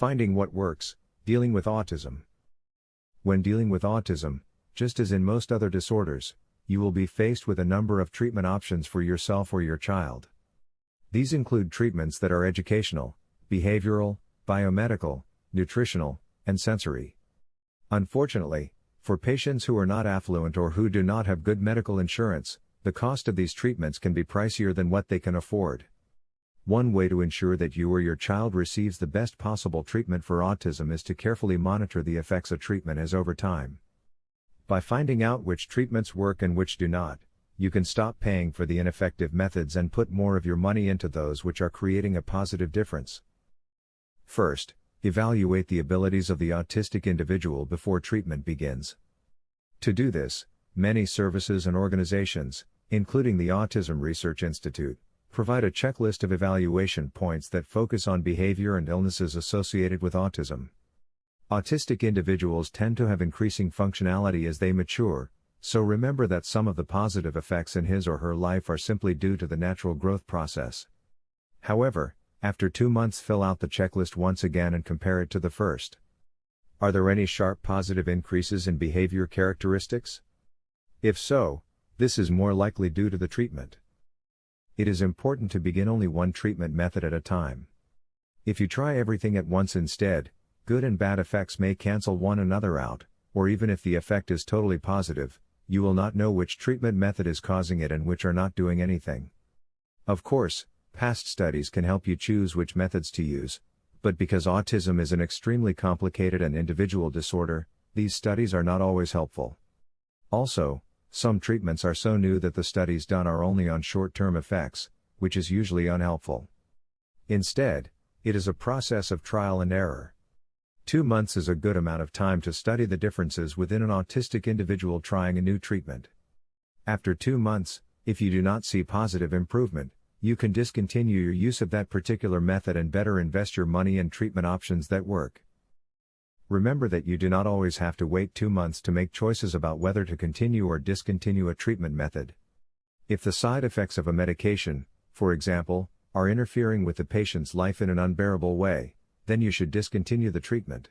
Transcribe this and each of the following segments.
Finding what works, dealing with autism. When dealing with autism, just as in most other disorders, you will be faced with a number of treatment options for yourself or your child. These include treatments that are educational, behavioral, biomedical, nutritional, and sensory. Unfortunately, for patients who are not affluent or who do not have good medical insurance, the cost of these treatments can be pricier than what they can afford. One way to ensure that you or your child receives the best possible treatment for autism is to carefully monitor the effects a treatment has over time. By finding out which treatments work and which do not, you can stop paying for the ineffective methods and put more of your money into those which are creating a positive difference. First, evaluate the abilities of the autistic individual before treatment begins. To do this, many services and organizations, including the Autism Research Institute, provide a checklist of evaluation points that focus on behavior and illnesses associated with autism. Autistic individuals tend to have increasing functionality as they mature, so remember that some of the positive effects in his or her life are simply due to the natural growth process. However, after 2 months, fill out the checklist once again and compare it to the first. Are there any sharp positive increases in behavior characteristics? If so, this is more likely due to the treatment. It is important to begin only one treatment method at a time. If you try everything at once instead, good and bad effects may cancel one another out, or even if the effect is totally positive, you will not know which treatment method is causing it and which are not doing anything. Of course, past studies can help you choose which methods to use, but because autism is an extremely complicated and individual disorder, these studies are not always helpful. Also, some treatments are so new that the studies done are only on short-term effects, which is usually unhelpful. Instead, it is a process of trial and error. 2 months is a good amount of time to study the differences within an autistic individual trying a new treatment. After 2 months, if you do not see positive improvement, you can discontinue your use of that particular method and better invest your money in treatment options that work. Remember that you do not always have to wait 2 months to make choices about whether to continue or discontinue a treatment method. If the side effects of a medication, for example, are interfering with the patient's life in an unbearable way, then you should discontinue the treatment.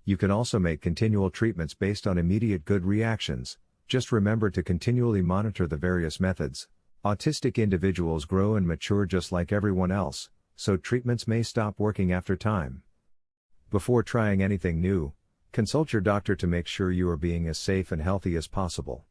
You can also make continual treatments based on immediate good reactions. Just remember to continually monitor the various methods. Autistic individuals grow and mature just like everyone else, so treatments may stop working after time. Before trying anything new, consult your doctor to make sure you are being as safe and healthy as possible.